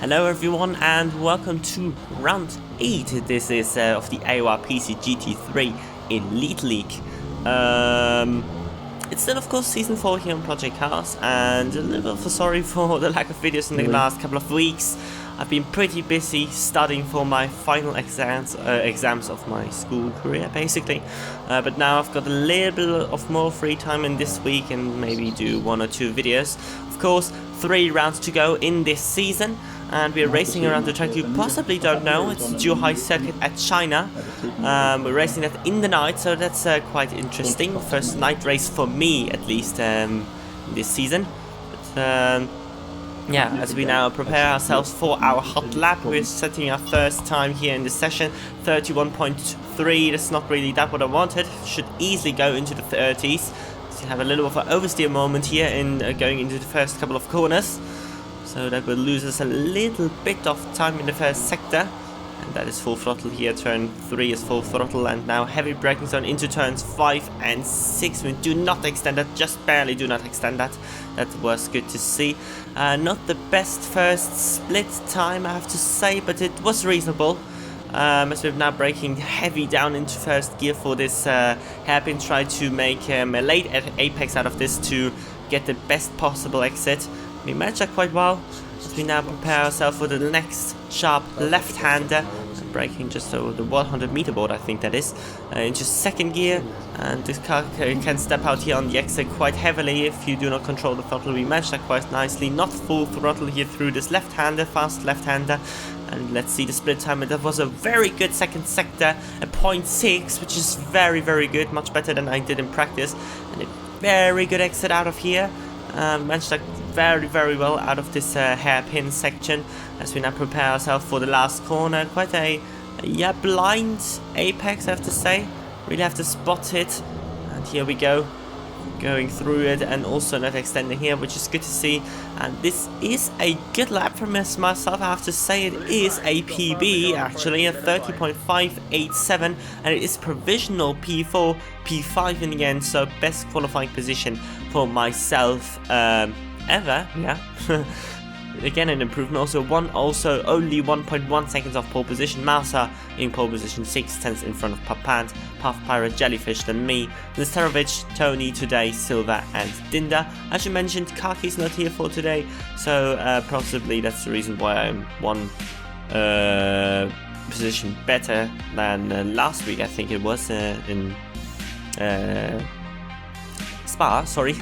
Hello everyone and welcome to round 8. This is of the AOR PC GT3 Elite League. It's still of course season 4 here on Project Cars, and a little bit sorry for the lack of videos in the last couple of weeks. I've been pretty busy studying for my final exams of my school career basically, but now I've got a little bit of more free time in this week and maybe do 1 or 2 videos. Of course, 3 rounds to go in this season, and we're racing around the track you possibly don't know. It's Zhuhai circuit at China. We're racing that in the night, so that's quite interesting. First night race for me, at least, this season. But yeah, as we now prepare ourselves for our hot lap, we're setting our first time here in this session, 31.3. That's not really that what I wanted. Should easily go into the 30s. So have a little of an oversteer moment here in going into the first couple of corners. So that will lose us a little bit of time in the first sector. And that is full throttle here. Turn 3 is full throttle, and now heavy braking zone into turns 5 and 6. We do not extend that, just barely do not extend that. That was good to see. Not the best first split time, I have to say, but it was reasonable. As we're now braking heavy down into first gear for this hairpin, try to make a late apex out of this to get the best possible exit. We managed that quite well, as we now prepare ourselves for the next sharp left-hander, braking just over the 100 meter board, I think that is, into second gear, and this car can step out here on the exit quite heavily if you do not control the throttle. We managed that quite nicely, not full throttle here through this left-hander, fast left-hander, and let's see the split time. That was a very good second sector, a 0.6, which is very good, much better than I did in practice, and a very good exit out of here. Managed that very well out of this hairpin section, as we now prepare ourselves for the last corner. Quite a blind apex, I have to say. Really have to spot it, and here we go, going through it, and also not extending here, which is good to see. And this is a good lap from myself, I have to say. It is a PB actually, a 30.587, and it is provisional P4, P5 in the end, so best qualifying position for myself ever, yeah. Again, an improvement. Also only 1.1 seconds off pole position. Mausa in pole position, 6/10 in front of Papant, Puff Pirate, Jellyfish, then me, Listerovich, Tony, Today, Silva, and Dinda. As you mentioned, Kaki's not here for today, so possibly that's the reason why I'm one position better than last week, I think it was, in Spa, sorry.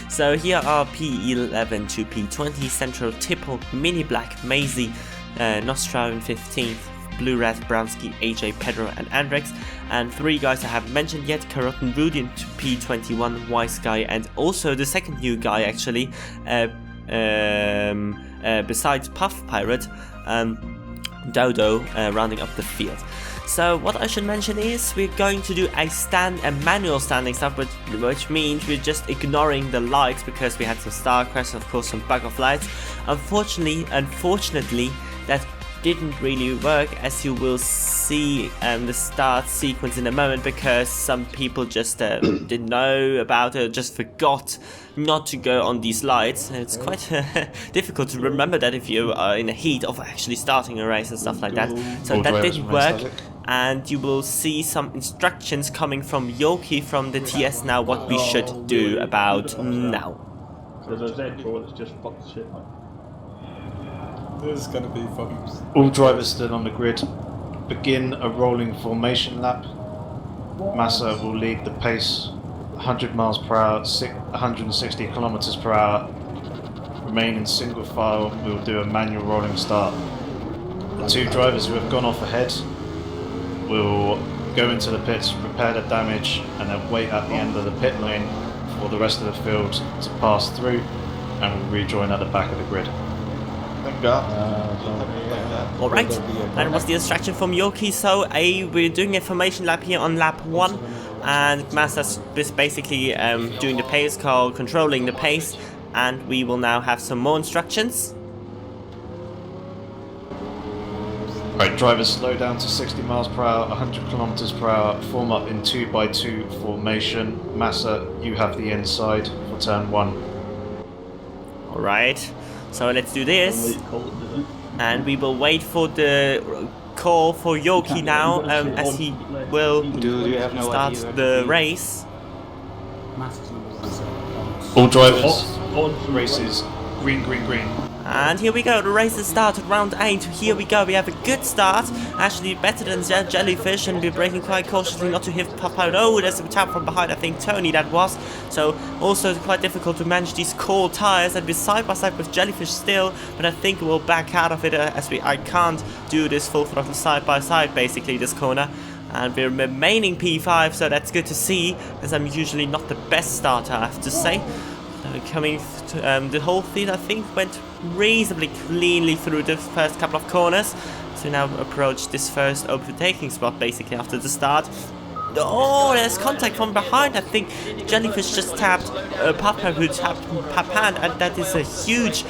So here are P11 to P20, Central, Tipple, Mini Black, Maisie, Nostra in 15th, Blue Rat, Brownski, AJ, Pedro, and Andrex, and 3 guys I haven't mentioned yet, Carrot and Rudian to P21, Wise Guy, and also the second new guy actually, besides Puff Pirate, Dodo, rounding up the field. So what I should mention is we're going to do a manual standing stuff, which means we're just ignoring the lights because we had some star crash, of course some bug of lights. Unfortunately, that didn't really work, as you will see the start sequence in a moment, because some people just didn't know about it, just forgot not to go on these lights. It's quite difficult to remember that if you are in the heat of actually starting a race and stuff like that. So that didn't work, and you will see some instructions coming from Yoki from the TS now what we should do about now. So there's a Z4 that's just fucked shit, mate. This is gonna be fucking... All drivers still on the grid. Begin a rolling formation lap. Massa will lead the pace, 100 miles per hour, 160 kilometers per hour. Remain in single file. We'll do a manual rolling start. The 2 drivers who have gone off ahead will go into the pits, repair the damage, and then wait at the end of the pit lane for the rest of the field to pass through, and we'll rejoin at the back of the grid. Alright, that was the instruction from Yoki. So we're doing a formation lap here on lap 1, and Masa's basically doing the pace call, controlling the pace, and we will now have some more instructions. Right, drivers slow down to 60 miles per hour, 100 kilometers per hour, form up in 2x2 formation. Massa, you have the inside for turn 1. Alright, so let's do this. And we will wait for the call for Yoki now, as he will Dude, you have no start idea where to the be. race. All drivers, On races, green, green, green. And here we go, the race has started, round 8. Here we go, we have a good start, actually better than Jellyfish, and we're braking quite cautiously not to hit Papa. Oh, there's a tap from behind, I think Tony that was. So also quite difficult to manage these cold tires, and we're side by side with Jellyfish still, but I think we'll back out of it as I can't do this full throttle side by side basically this corner. And we're remaining P5, so that's good to see, as I'm usually not the best starter, I have to say. Coming to, the whole thing, I think, went reasonably cleanly through the first couple of corners. So now approach this first overtaking spot basically after the start. Oh, there's contact from behind. I think Jellyfish just tapped Puff-Pirate, who tapped Papan, and that is a huge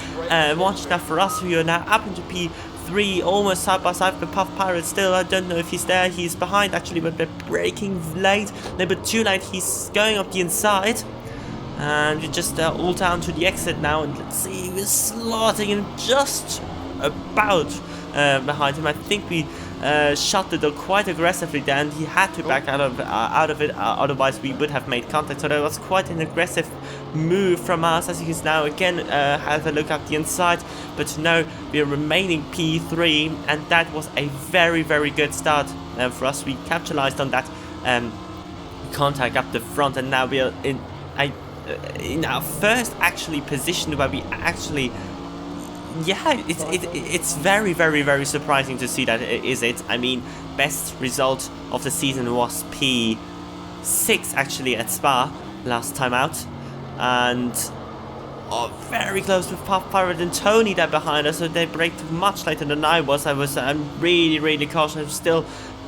watch now for us. We are now up into P3, almost side by side with Puff-Pirate still. I don't know if he's there. He's behind actually, but they're braking late. A little bit too late. He's going up the inside. And we're just all down to the exit now, and let's see, we're slotting him just about behind him. I think we shot the door quite aggressively there, and he had to back out of it, otherwise we would have made contact. So that was quite an aggressive move from us, as you can now again have a look at the inside. But no, we're remaining P3, and that was a very, very good start for us. We capitalized on that contact up the front, and now we are in our first actually position where we actually, yeah, it's very, very, very surprising to see that, is it? I mean, best result of the season was P6 actually at Spa last time out, and very close with Puff-Pirate and Tony there behind us, so they braked much later than I was. I'm really, really cautious. I'm still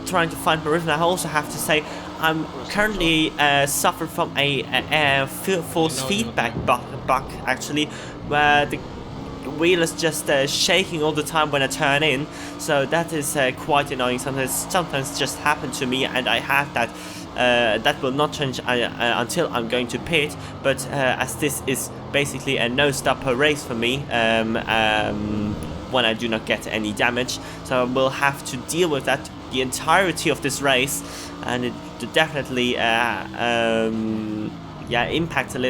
trying to find my rhythm. I also have to say I'm currently suffering from a force feedback bug actually, where the wheel is just shaking all the time when I turn in, so that is quite annoying. Sometimes just happen to me, and I have that. That will not change until I'm going to pit, but as this is basically a no-stopper race for me, when I do not get any damage, so I will have to deal with that the entirety of this race, and it definitely yeah, impacts me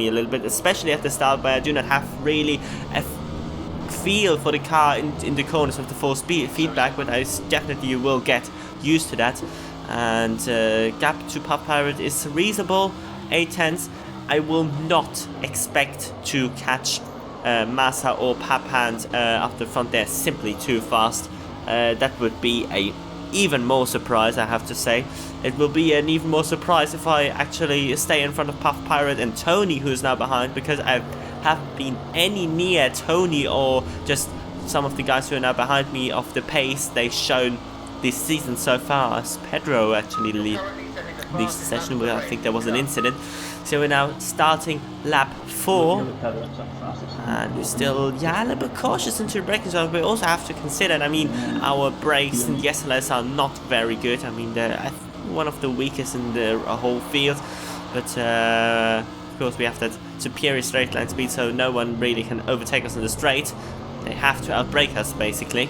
a little bit, especially at the start, where I do not have really a feel for the car in the corners of the force feedback, but I definitely will get used to that. And gap to Puff-Pirate is reasonable, 8/10. I will not expect to catch Massa or Papan up the front. They're simply too fast. That would be a even more surprise, I have to say. It will be an even more surprise if I actually stay in front of Puff-Pirate and Tony, who is now behind, because I haven't been any near Tony or just some of the guys who are now behind me of the pace they've shown this season so far, as Pedro actually leads the session, where I think there was an incident. So we're now starting lap 4, and we're still, yeah, a little bit cautious into the braking zone. We also have to consider, I mean, our brakes in the SLS are not very good. I mean, they're one of the weakest in the whole field, but of course we have that superior straight line speed, so no one really can overtake us in the straight. They have to outbrake us basically.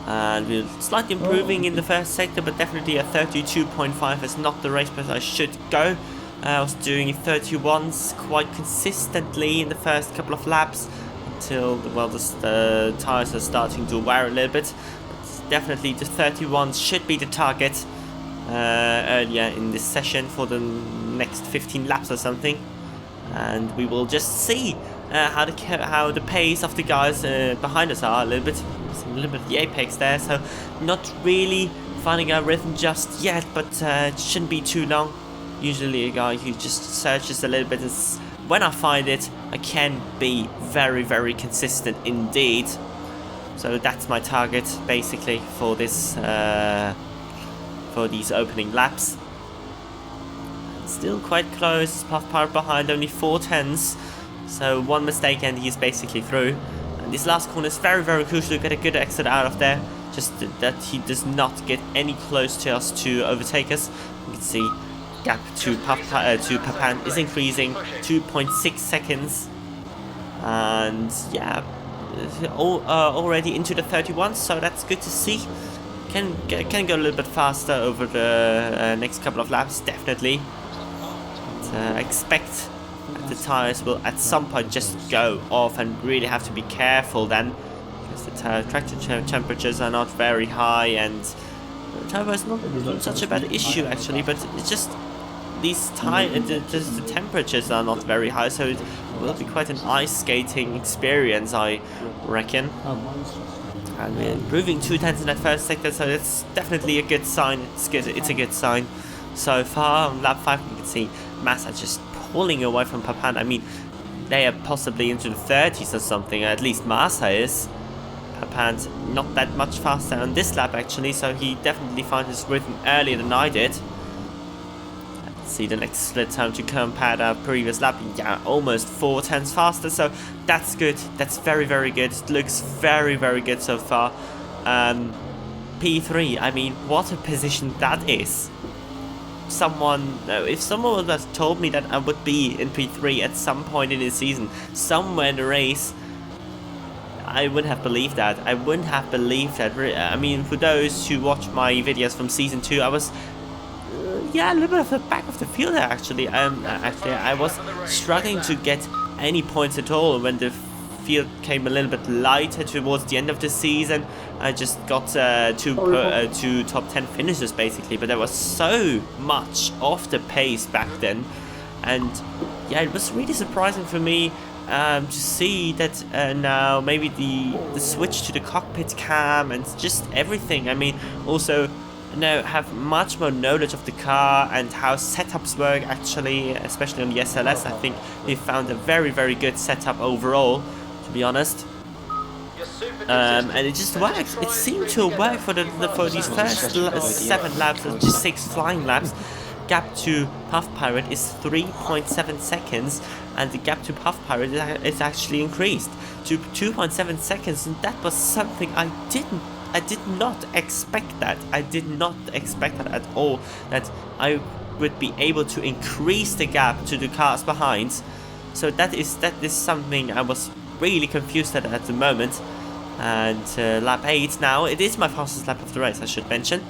And we're slightly improving in the first sector, but definitely a 32.5 is not the race pace I should go. I was doing 31s quite consistently in the first couple of laps until, well, the tires are starting to wear a little bit. But definitely the 31s should be the target earlier in this session for the next 15 laps or something. And we will just see how the pace of the guys behind us are a little bit of the apex there, so not really finding our rhythm just yet, but it shouldn't be too long. Usually a guy who just searches a little bit, and when I find it, I can be very, very consistent indeed. So that's my target basically for this for these opening laps. Still quite close, Puff-Pirate behind, only 4/10s, so one mistake and he's basically through. And this last corner is very, very crucial to get a good exit out of there, just that he does not get any close to us to overtake us. You can see gap to Papan is increasing, 2.6 seconds, and yeah, already into the 31, so that's good to see. Can go a little bit faster over the next couple of laps, definitely. But, expect that the tires will at some point just go off, and really have to be careful then, because the tractor temperatures are not very high, and the tire is not such a bad issue actually, but it's just these the temperatures are not very high, so it will be quite an ice skating experience, I reckon. And we're improving 2/10 in that first sector, so it's definitely a good sign. It's a good sign so far. On lap 5, you can see Massa just pulling away from Papan. I mean, they are possibly into the 30s or something. At least Massa is. Papan's not that much faster on this lap actually, so he definitely found his rhythm earlier than I did. See the next split time to compare our previous lap. Yeah, almost 4/10 faster, so that's good. That's very, very good. It looks very, very good so far. P3, I mean, what a position that is. If someone would have told me that I would be in P3 at some point in the season, somewhere in the race, I wouldn't have believed that. I wouldn't have believed that. I mean, for those who watch my videos from season 2, I was yeah, a little bit of the back of the field there actually. I was struggling to get any points at all when the field came a little bit lighter towards the end of the season. I just got two top 10 finishes basically, but there was so much off the pace back then, and yeah, it was really surprising for me to see that now maybe the switch to the cockpit cam and just everything. I mean, also now have much more knowledge of the car and how setups work actually, especially on the SLS. I think we found a very, very good setup overall, to be honest. And it just works. It seemed to work for these first 7 laps, or just 6 flying laps. Gap to Puff Pirate is 3.7 seconds, and the gap to Puff Pirate is actually increased to 2.7 seconds, and that was something I did not expect that. I did not expect that at all, that I would be able to increase the gap to the cars behind. So that is something I was really confused at the moment. And lap 8 now, it is my fastest lap of the race, I should mention.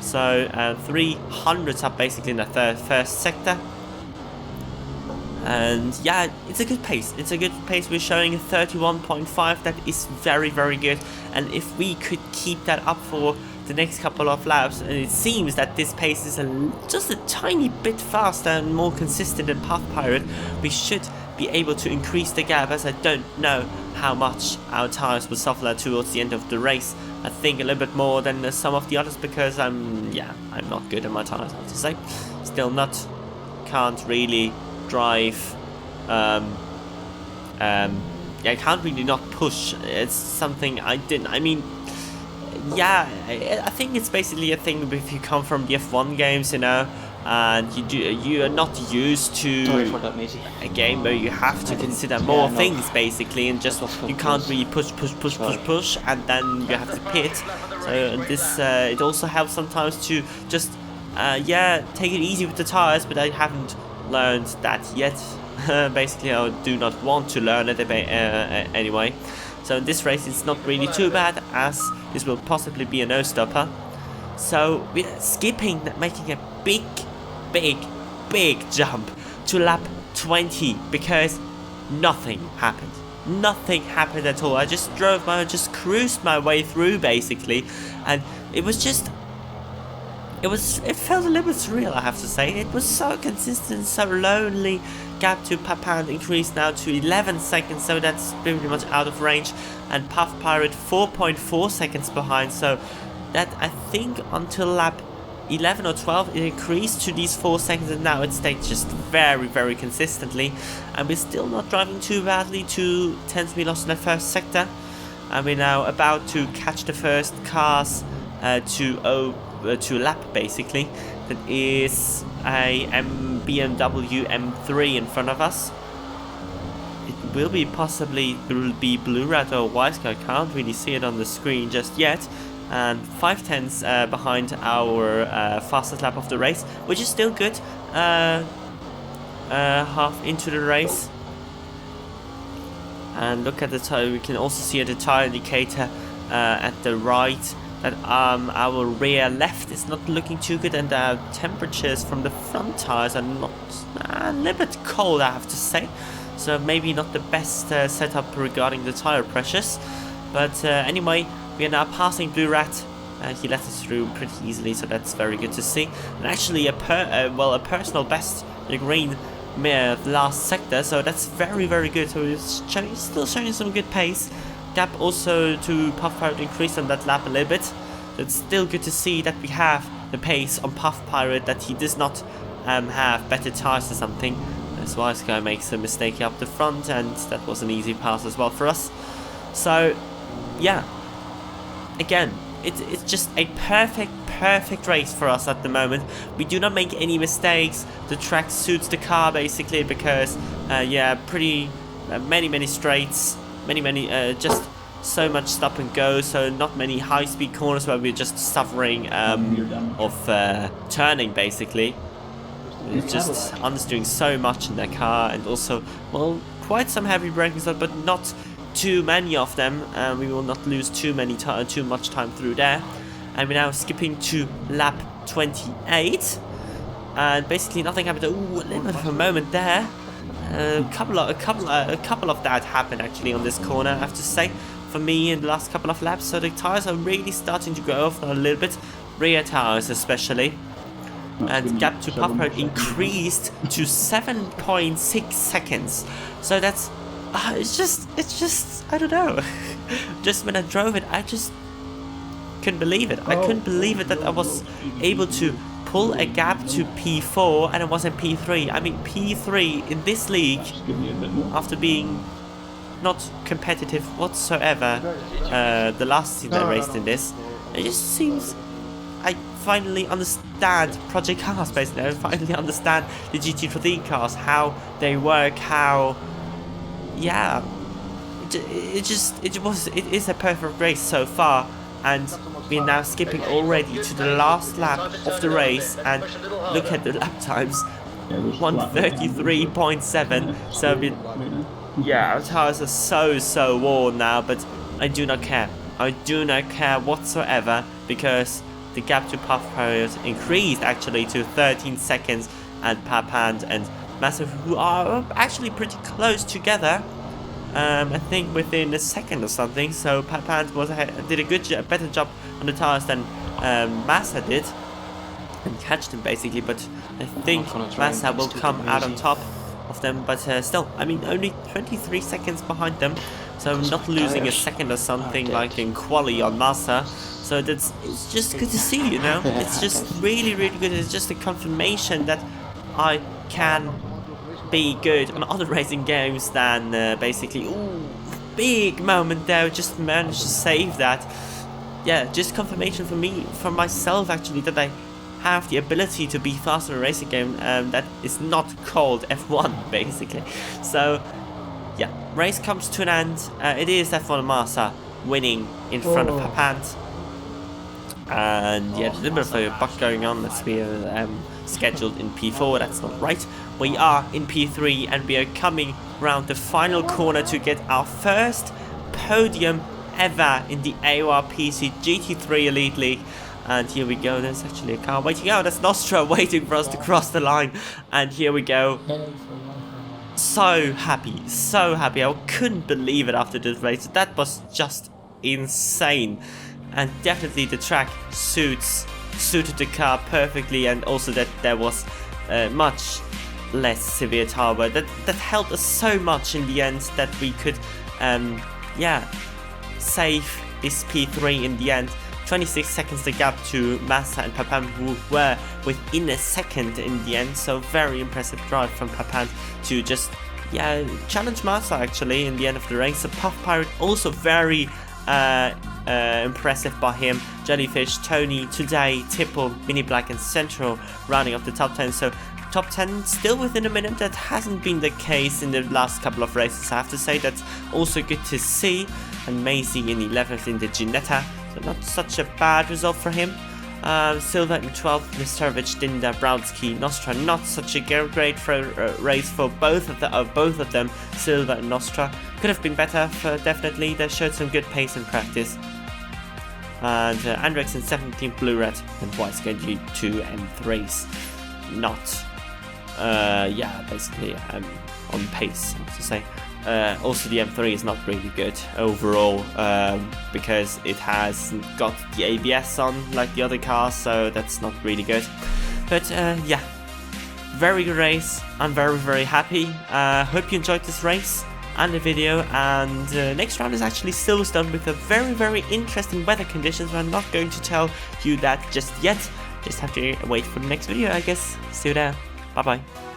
So 300s up basically in the first sector. And yeah, it's a good pace. It's a good pace. We're showing a 31.5. That is very, very good. And if we could keep that up for the next couple of laps, and it seems that this pace is just a tiny bit faster and more consistent than Puff Pirate, we should be able to increase the gap, as I don't know how much our tires will suffer towards the end of the race. I think a little bit more than some of the others, because I'm not good at my tires, I have to say. Still can't really drive. I can't really not push. It's something I didn't. I mean, yeah, I think it's basically a thing if you come from the F1 games, you know, and you are not used to a game where you have to consider more things basically, and just you can't really push, and then you have to pit. So this it also helps sometimes to just take it easy with the tires, but I haven't learned that yet. Basically, I do not want to learn it anyway. So in this race it's not really too bad, as this will possibly be a no-stopper. So we're skipping, making a big jump to lap 20, because nothing happened. Nothing happened at all. I just cruised my way through basically, and it felt a little bit surreal, I have to say. It was so consistent, so lonely. Gap to Papan increased now to 11 seconds, so that's pretty much out of range. And Puff Pirate 4.4 seconds behind, so that, I think, until lap 11 or 12 it increased to these 4 seconds, and now it stayed just very, very consistently. And we're still not driving too badly. 2/10 we lost in the first sector, and we're now about to catch the first cars to lap basically. That is a BMW M3 in front of us. It will be possibly Blue Rat or White Sky. I can't really see it on the screen just yet. And 5/10 behind our fastest lap of the race, which is still good. Half into the race. And look at the tire, we can also see the tire indicator at the right that our rear left is not looking too good, and the temperatures from the front tires are not a little bit cold, I have to say. So maybe not the best setup regarding the tire pressures. But anyway, we are now passing Blue Rat. He let us through pretty easily, so that's very good to see. And actually a personal best in the green last sector, so that's very, very good. So he's still showing some good pace. Gap also to Puff Pirate increased on that lap a little bit. It's still good to see that we have the pace on Puff Pirate, that he does not have better tires or something. That's why this guy makes a mistake up the front, and that was an easy pass as well for us. So yeah, again, it's just a perfect race for us at the moment. We do not make any mistakes. The track suits the car basically, because yeah, pretty many straights, many just so much stop and go, so not many high-speed corners where we're just suffering of turning basically. It's just underdoing so much in their car, and also, well, quite some heavy braking stuff, but not too many of them. We will not lose too much time through there. And we're now skipping to lap 28, and basically nothing happened. Ooh, a little bit of a moment there. A couple of that happened actually on this corner, I have to say, for me in the last couple of laps. So the tires are really starting to go off a little bit, rear tires especially. And gap to Puff Pirate increased to 7.6 seconds. So that's it's just I don't know. Just when I drove it, I just couldn't believe it. I couldn't believe it that I was able to pull a gap to P4 and I was in P3. I mean, P3 in this league, after being not competitive whatsoever the last season I raced in this, it just seems I finally understand project cars basically. I finally understand the GT3 cars, how they work, how, yeah, it is a perfect race so far. And we're now skipping already to the last lap of the race, and look at the lap times, 1:33.7. So yeah, our tires are so worn now, but I do not care. I do not care whatsoever, because the gap to Puff Pirate increased actually to 13 seconds, and Papand and Massive, who are actually pretty close together, I think within a second or something. So Papand did a better job on the tires than Massa did, and catched him basically. But I think Massa will come out on top of them. But still, I mean, only 23 seconds behind them, so not losing a second or something like in quali on Massa. So it's just good to see, you know. It's just really good. It's just a confirmation that I can be good on other racing games than basically, ooh, big moment there, just managed to save that. Yeah, just confirmation for me, for myself actually, that I have the ability to be faster in a racing game that is not called F1 basically. So yeah, race comes to an end. It is F1 Massa winning in front of Papand. And yeah, there's a little bit of a bug going on. Let's be scheduled in P4, that's not right. We are in P3, and we are coming around the final corner to get our first podium ever in the AOR PC GT3 Elite League. And here we go, there's actually a car waiting out. That's Nostra waiting for us to cross the line. And here we go. So happy. I couldn't believe it after this race. That was just insane. And definitely the track suited the car perfectly, and also that there was much less severe tire wear. That helped us so much in the end, that we could yeah, save this P3 in the end. 26 seconds the gap to Massa and Papand, who were within a second in the end. So very impressive drive from Papand to just, yeah, challenge Massa actually in the end of the race. So Puff Pirate also very impressive by him. Jellyfish, Tony, Today, Tipple, Mini Black and Central rounding up the top 10. So top 10 still within a minute. That hasn't been the case in the last couple of races, I have to say. That's also good to see. And Macy in 11th in the Ginetta, so not such a bad result for him. Silver in 12th, Mistarovic, Dinda, Brodsky, Nostra. Not such a great race for both of them, Silver and Nostra. Could have been better, definitely. They showed some good pace in practice. And Andrex in 17th Blue Red and White Sky G2 and 3s. Not, yeah, basically on pace, I have to say. Also, the M3 is not really good overall because it has got the ABS on like the other cars, so that's not really good. But yeah, very good race. I'm very happy. Hope you enjoyed this race and the video. And next round is actually Silverstone with a very interesting weather conditions. But I'm not going to tell you that just yet. Just have to wait for the next video, I guess. See you there. Bye bye.